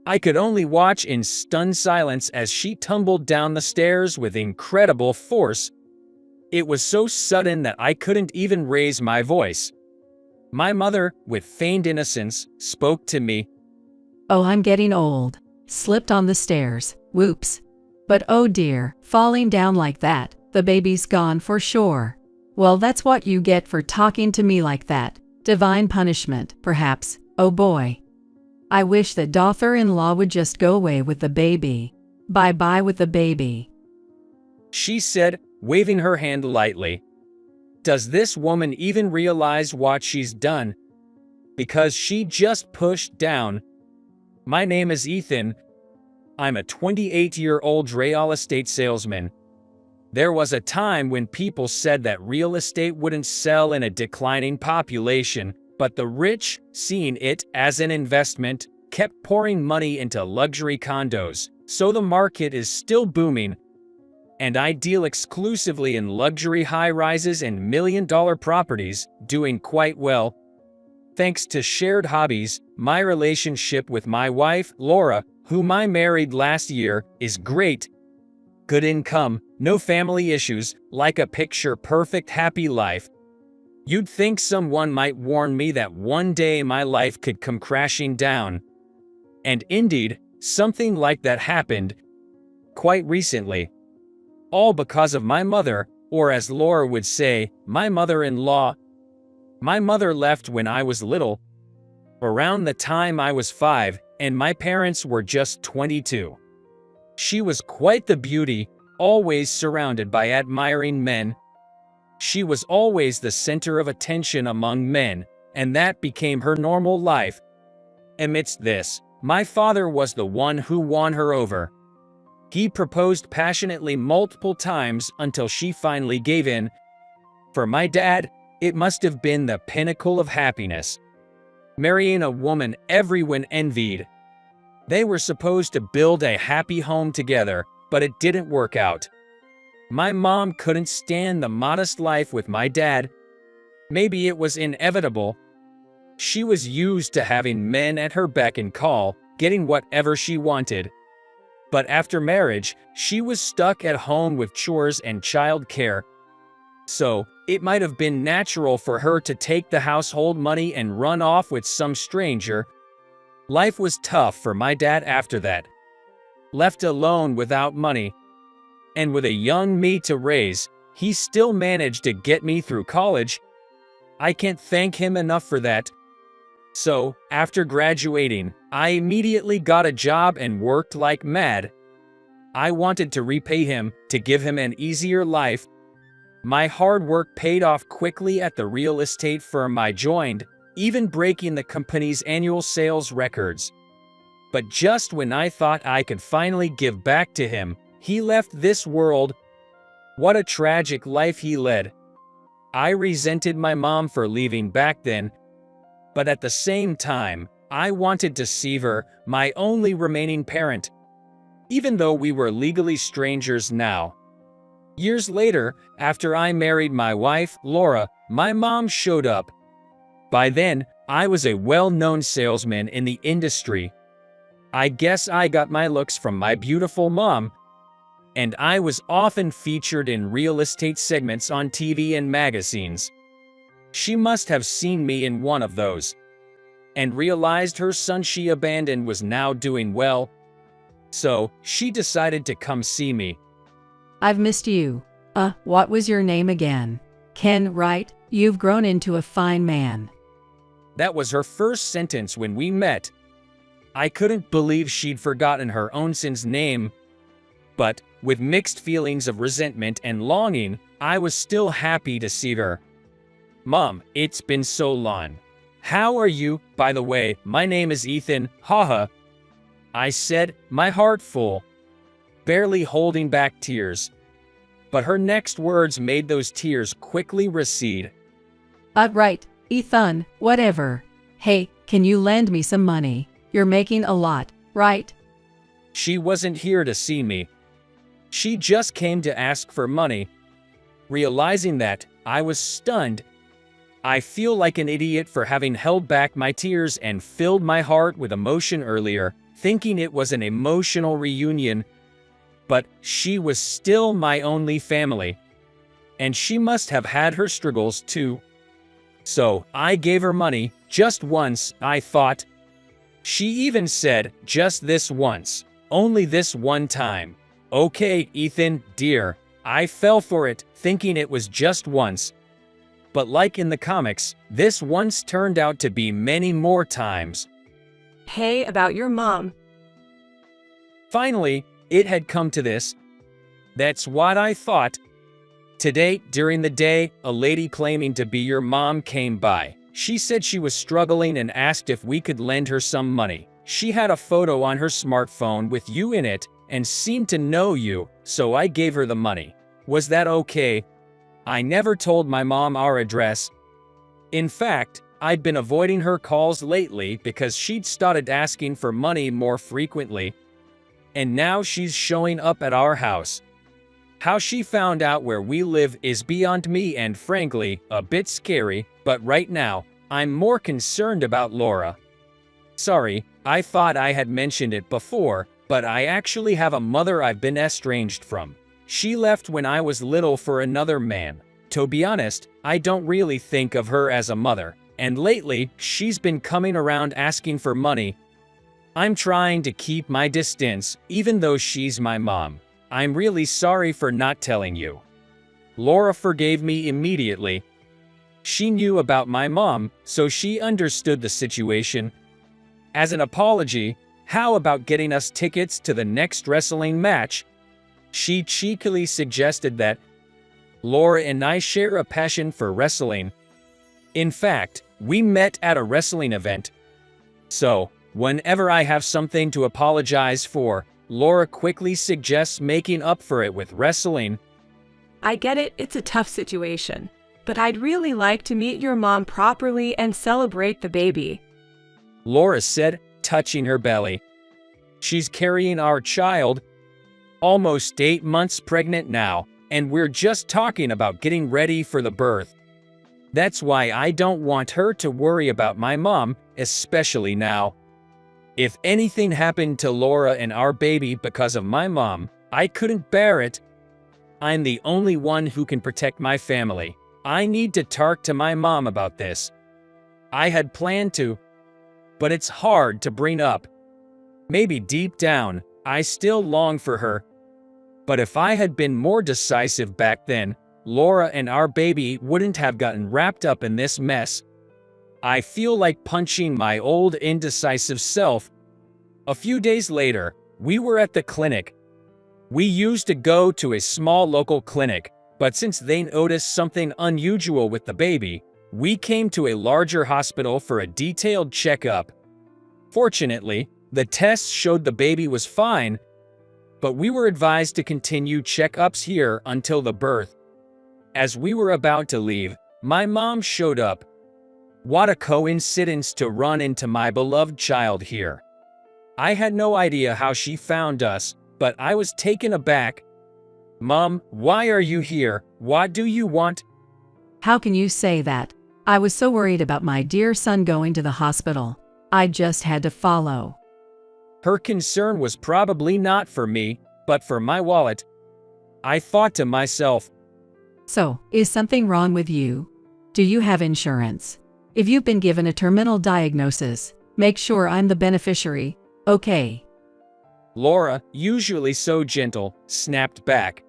I could only watch in stunned silence as she tumbled down the stairs with incredible force. It was so sudden that I couldn't even raise my voice. My mother, with feigned innocence, spoke to me. "Oh, I'm getting old. Slipped on the stairs. Whoops. But oh dear, falling down like that, the baby's gone for sure. Well, that's what you get for talking to me like that. Divine punishment, perhaps. Oh boy. I wish that daughter-in-law would just go away with the baby. Bye-bye with the baby," she said, waving her hand lightly. Does this woman even realize what she's done? Because she just pushed down. My name is Ethan. I'm a 28-year-old real estate salesman. There was a time when people said that real estate wouldn't sell in a declining population, but the rich, seeing it as an investment, kept pouring money into luxury condos, so the market is still booming. And I deal exclusively in luxury high-rises and million-dollar properties, doing quite well. Thanks to shared hobbies, my relationship with my wife, Laura, whom I married last year, is great. Good income, no family issues, like a picture-perfect happy life. You'd think someone might warn me that one day my life could come crashing down. And indeed, something like that happened quite recently. All because of my mother, or as Laura would say, my mother-in-law. My mother left when I was little, around the time I was 5, and my parents were just 22. She was quite the beauty, always surrounded by admiring men. She was always the center of attention among men, and that became her normal life. Amidst this, my father was the one who won her over. He proposed passionately multiple times until she finally gave in. For my dad, it must have been the pinnacle of happiness. Marrying a woman everyone envied. They were supposed to build a happy home together, but it didn't work out. My mom couldn't stand the modest life with my dad. Maybe it was inevitable. She was used to having men at her beck and call, getting whatever she wanted. But after marriage, she was stuck at home with chores and child care. So, it might have been natural for her to take the household money and run off with some stranger. Life was tough for my dad after that. Left alone without money, and with a young me to raise, he still managed to get me through college. I can't thank him enough for that. So, after graduating, I immediately got a job and worked like mad. I wanted to repay him, to give him an easier life. My hard work paid off quickly at the real estate firm I joined, even breaking the company's annual sales records. But just when I thought I could finally give back to him, he left this world. What a tragic life he led. I resented my mom for leaving back then, but at the same time, I wanted to see her, my only remaining parent. Even though we were legally strangers now. Years later, after I married my wife, Laura, my mom showed up. By then, I was a well-known salesman in the industry. I guess I got my looks from my beautiful mom, and I was often featured in real estate segments on TV and magazines. She must have seen me in one of those, and realized her son she abandoned was now doing well. So, she decided to come see me. "I've missed you. What was your name again? Ken, right? You've grown into a fine man." That was her first sentence when we met. I couldn't believe she'd forgotten her own son's name. But, with mixed feelings of resentment and longing, I was still happy to see her. "Mom, it's been so long. How are you? By the way, my name is Ethan, haha," I said, my heart full, barely holding back tears. But her next words made those tears quickly recede. Right, Ethan, whatever. Hey, can you lend me some money? You're making a lot, right?" She wasn't here to see me. She just came to ask for money. Realizing that, I was stunned. I feel like an idiot for having held back my tears and filled my heart with emotion earlier, thinking it was an emotional reunion, but she was still my only family. And she must have had her struggles too. So, I gave her money, just once, I thought. She even said, just this once, only this one time. Okay, Ethan, dear, I fell for it, thinking it was just once. But like in the comics, this once turned out to be many more times. Hey, about your mom. Finally, it had come to this. That's what I thought. Today, during the day, a lady claiming to be your mom came by. She said she was struggling and asked if we could lend her some money. She had a photo on her smartphone with you in it and seemed to know you, so I gave her the money. Was that okay? I never told my mom our address. In fact, I'd been avoiding her calls lately because she'd started asking for money more frequently. And now she's showing up at our house. How she found out where we live is beyond me and frankly, a bit scary, but right now, I'm more concerned about Laura. Sorry, I thought I had mentioned it before, but I actually have a mother I've been estranged from. She left when I was little for another man. To be honest, I don't really think of her as a mother, and lately, she's been coming around asking for money. I'm trying to keep my distance, even though she's my mom. I'm really sorry for not telling you. Laura forgave me immediately. She knew about my mom, so she understood the situation. As an apology, how about getting us tickets to the next wrestling match? She cheekily suggested that. Laura and I share a passion for wrestling. In fact, we met at a wrestling event. So, whenever I have something to apologize for, Laura quickly suggests making up for it with wrestling. I get it, it's a tough situation. But I'd really like to meet your mom properly and celebrate the baby. Laura said, touching her belly. She's carrying our child, almost 8 months pregnant now, and we're just talking about getting ready for the birth. That's why I don't want her to worry about my mom, especially now. If anything happened to Laura and our baby because of my mom, I couldn't bear it. I'm the only one who can protect my family. I need to talk to my mom about this. I had planned to, but it's hard to bring up. Maybe deep down, I still long for her. But if I had been more decisive back then, Laura and our baby wouldn't have gotten wrapped up in this mess. I feel like punching my old indecisive self. A few days later, we were at the clinic. We used to go to a small local clinic, but since they noticed something unusual with the baby, we came to a larger hospital for a detailed checkup. Fortunately, the tests showed the baby was fine, but we were advised to continue checkups here until the birth. As we were about to leave, my mom showed up. What a coincidence to run into my beloved child here. I had no idea how she found us, but I was taken aback. Mom, why are you here? What do you want? How can you say that? I was so worried about my dear son going to the hospital. I just had to follow. Her concern was probably not for me, but for my wallet. I thought to myself, So, is something wrong with you? Do you have insurance? If you've been given a terminal diagnosis, make sure I'm the beneficiary, okay? Laura, usually so gentle, snapped back.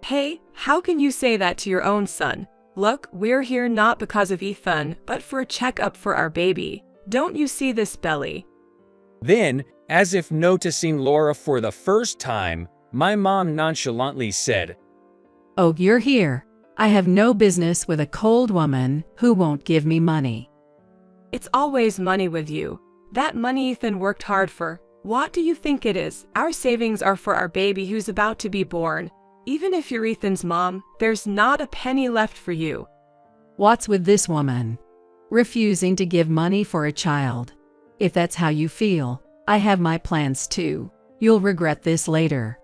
Hey, how can you say that to your own son? Look, we're here not because of Ethan, but for a checkup for our baby. Don't you see this belly? Then, as if noticing Laura for the first time, my mom nonchalantly said, Oh, you're here. I have no business with a cold woman who won't give me money. It's always money with you. That money Ethan worked hard for. What do you think it is? Our savings are for our baby who's about to be born. Even if you're Ethan's mom, there's not a penny left for you. What's with this woman? Refusing to give money for a child. If that's how you feel, I have my plans too. You'll regret this later.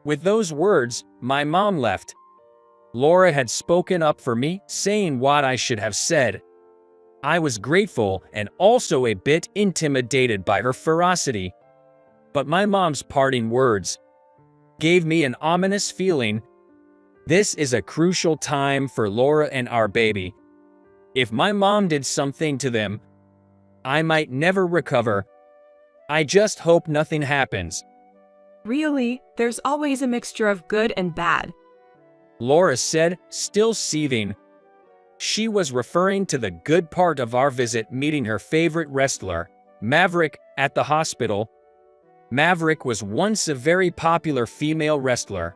With those words, my mom left. Laura had spoken up for me, saying what I should have said. I was grateful and also a bit intimidated by her ferocity. But my mom's parting words gave me an ominous feeling. This is a crucial time for Laura and our baby. If my mom did something to them, I might never recover. I just hope nothing happens. Really, there's always a mixture of good and bad. Laura said, still seething. She was referring to the good part of our visit, meeting her favorite wrestler, Maverick, at the hospital. Maverick was once a very popular female wrestler.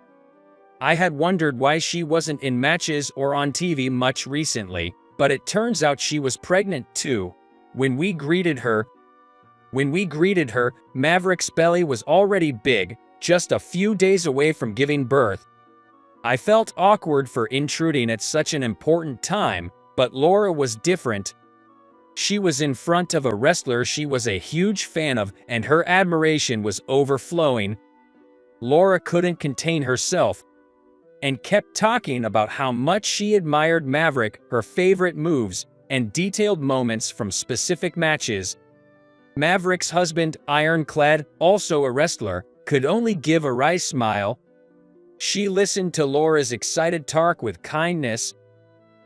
I had wondered why she wasn't in matches or on TV much recently, but it turns out she was pregnant too. When we greeted her, Maverick's belly was already big, just a few days away from giving birth. I felt awkward for intruding at such an important time, but Laura was different. She was in front of a wrestler she was a huge fan of, and her admiration was overflowing. Laura couldn't contain herself and kept talking about how much she admired Maverick, her favorite moves, and detailed moments from specific matches. Maverick's husband, Ironclad, also a wrestler, could only give a wry smile. She listened to Laura's excited talk with kindness.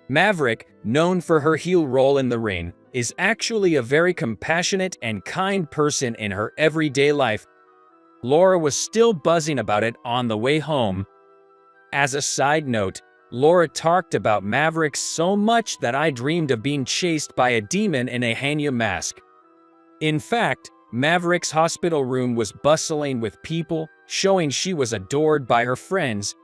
Maverick, known for her heel role in the ring, is actually a very compassionate and kind person in her everyday life. Laura was still buzzing about it on the way home. As a side note, Laura talked about Maverick so much that I dreamed of being chased by a demon in a Hanya mask. In fact, Maverick's hospital room was bustling with people, showing she was adored by her friends.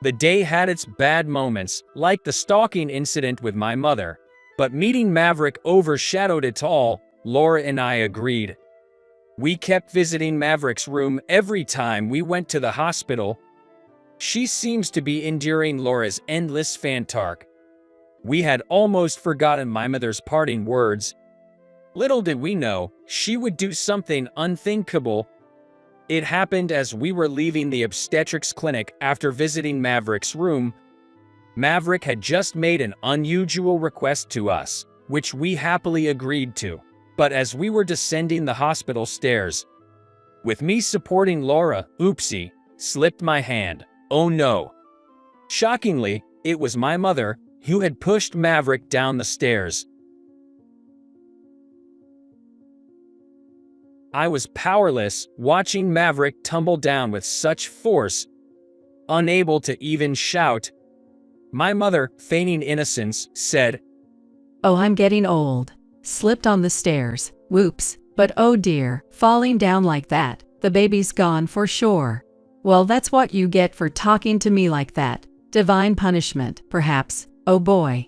The day had its bad moments, like the stalking incident with my mother, but meeting Maverick overshadowed it all. Laura and I agreed. We kept visiting Maverick's room every time we went to the hospital. She seems to be enduring Laura's endless fan talk. We had almost forgotten my mother's parting words. Little did we know, she would do something unthinkable. It happened as we were leaving the obstetrics clinic after visiting Maverick's room. Maverick had just made an unusual request to us, which we happily agreed to. But as we were descending the hospital stairs, with me supporting Laura, oopsie, slipped my hand. Oh no. Shockingly, it was my mother who had pushed Maverick down the stairs. I was powerless, watching Maverick tumble down with such force, unable to even shout. My mother, feigning innocence, said, "Oh, I'm getting old. Slipped on the stairs. Whoops. But oh dear, falling down like that, the baby's gone for sure." Well, that's what you get for talking to me like that. Divine punishment, perhaps. Oh boy.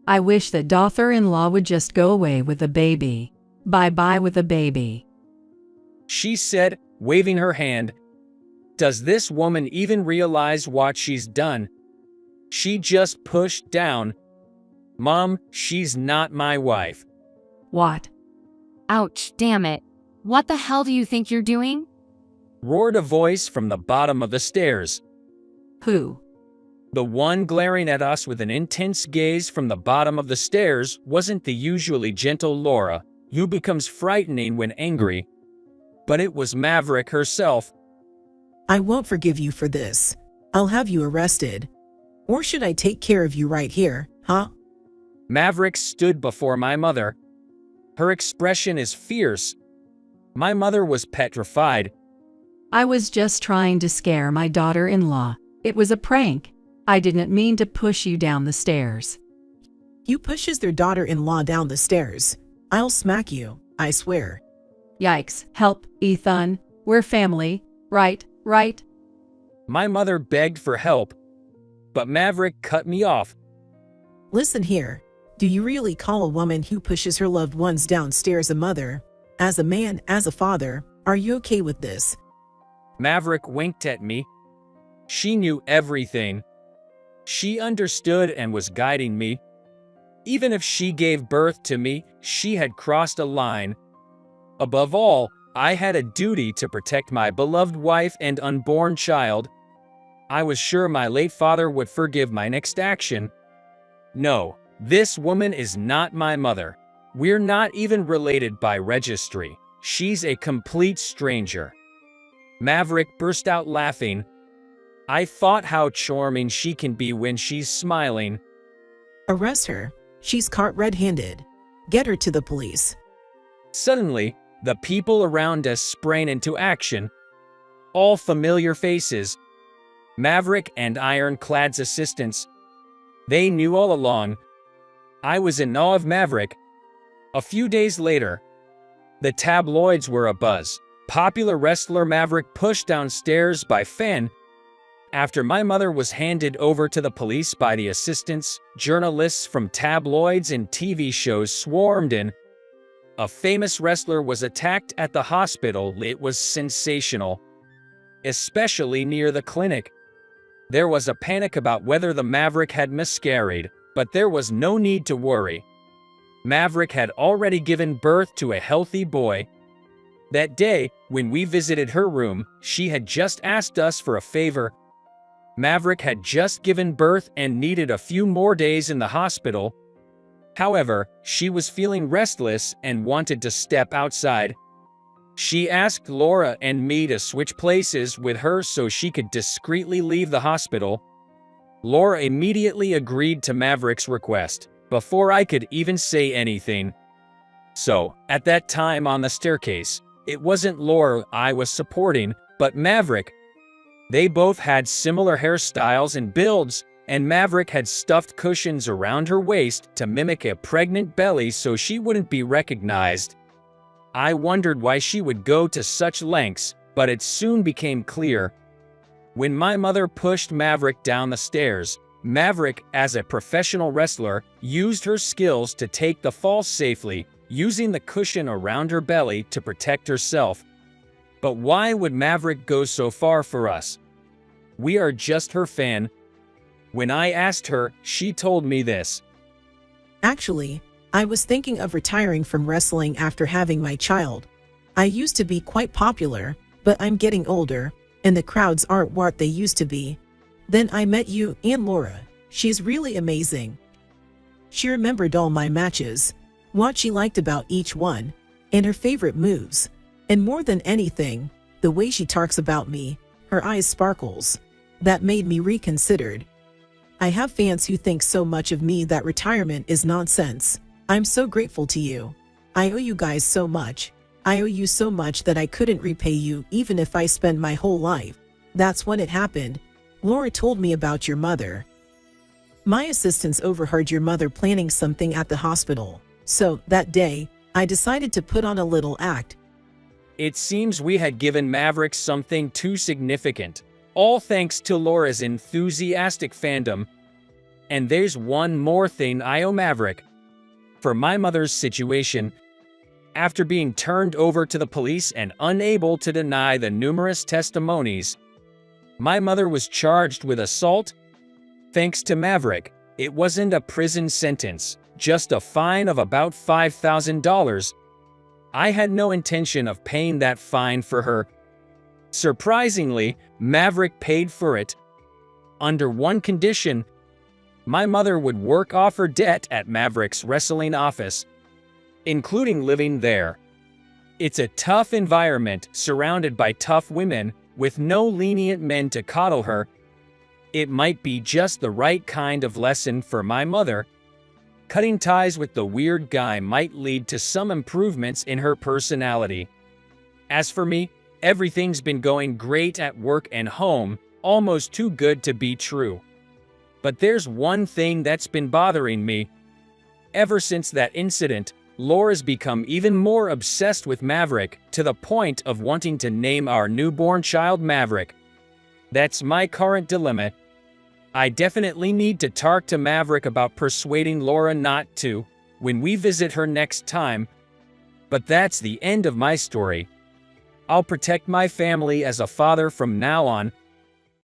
I wish that daughter-in-law would just go away with the baby. Bye-bye with the baby. She said, waving her hand. Does this woman even realize what she's done? She just pushed down. Mom, she's not my wife. What? Ouch, damn it. What the hell do you think you're doing? Roared a voice from the bottom of the stairs. Who? The one glaring at us with an intense gaze from the bottom of the stairs wasn't the usually gentle Laura, who becomes frightening when angry, but it was Maverick herself. I won't forgive you for this. I'll have you arrested. Or should I take care of you right here, huh? Maverick stood before my mother. Her expression is fierce. My mother was petrified. I was just trying to scare my daughter-in-law. It was a prank. I didn't mean to push you down the stairs. You pushes their daughter-in-law down the stairs. I'll smack you, I swear. Yikes, help, Ethan. We're family, right? My mother begged for help, but Maverick cut me off. Listen here. Do you really call a woman who pushes her loved ones downstairs a mother? As a man, as a father, are you okay with this? Maverick winked at me. She knew everything. She understood and was guiding me. Even if she gave birth to me, she had crossed a line. Above all, I had a duty to protect my beloved wife and unborn child. I was sure my late father would forgive my next action. No, this woman is not my mother. We're not even related by registry. She's a complete stranger." Maverick burst out laughing. I thought how charming she can be when she's smiling. Arrest her. She's caught red-handed. Get her to the police. Suddenly, the people around us sprang into action. All familiar faces. Maverick and Ironclad's assistants. They knew all along. I was in awe of Maverick. A few days later, the tabloids were abuzz. Popular wrestler Maverick pushed downstairs by fan. After my mother was handed over to the police by the assistants, journalists from tabloids and TV shows swarmed in. A famous wrestler was attacked at the hospital. It was sensational, especially near the clinic. There was a panic about whether the Maverick had miscarried, but there was no need to worry. Maverick had already given birth to a healthy boy. That day, when we visited her room, she had just asked us for a favor. Maverick had just given birth and needed a few more days in the hospital. However, she was feeling restless and wanted to step outside. She asked Laura and me to switch places with her so she could discreetly leave the hospital. Laura immediately agreed to Maverick's request, before I could even say anything. So, at that time on the staircase, it wasn't Laura I was supporting, but Maverick. They both had similar hairstyles and builds, and Maverick had stuffed cushions around her waist to mimic a pregnant belly so she wouldn't be recognized. I wondered why she would go to such lengths, but it soon became clear. When my mother pushed Maverick down the stairs, Maverick, as a professional wrestler, used her skills to take the fall safely, using the cushion around her belly to protect herself. But why would Maverick go so far for us? We are just her fan. When I asked her, she told me this. Actually, I was thinking of retiring from wrestling after having my child. I used to be quite popular, but I'm getting older, and the crowds aren't what they used to be. Then I met you and Laura. She's really amazing. She remembered all my matches, what she liked about each one, and her favorite moves. And more than anything, the way she talks about me, her eyes sparkles. That made me reconsidered. I have fans who think so much of me that retirement is nonsense. I'm so grateful to you. I owe you guys so much. I owe you so much that I couldn't repay you even if I spent my whole life. That's when it happened. Laura told me about your mother. My assistants overheard your mother planning something at the hospital. So, that day, I decided to put on a little act. It seems we had given Maverick something too significant, all thanks to Laura's enthusiastic fandom. And there's one more thing I owe Maverick. For my mother's situation, after being turned over to the police and unable to deny the numerous testimonies, my mother was charged with assault. Thanks to Maverick, it wasn't a prison sentence, just a fine of about $5,000. I had no intention of paying that fine for her. Surprisingly, Maverick paid for it. Under one condition, my mother would work off her debt at Maverick's wrestling office, including living there. It's a tough environment surrounded by tough women with no lenient men to coddle her. It might be just the right kind of lesson for my mother. Cutting ties with the weird guy might lead to some improvements in her personality. As for me, everything's been going great at work and home, almost too good to be true. But there's one thing that's been bothering me. Ever since that incident, Laura's become even more obsessed with Maverick, to the point of wanting to name our newborn child Maverick. That's my current dilemma. I definitely need to talk to Maverick about persuading Laura not to, when we visit her next time. But that's the end of my story. I'll protect my family as a father from now on,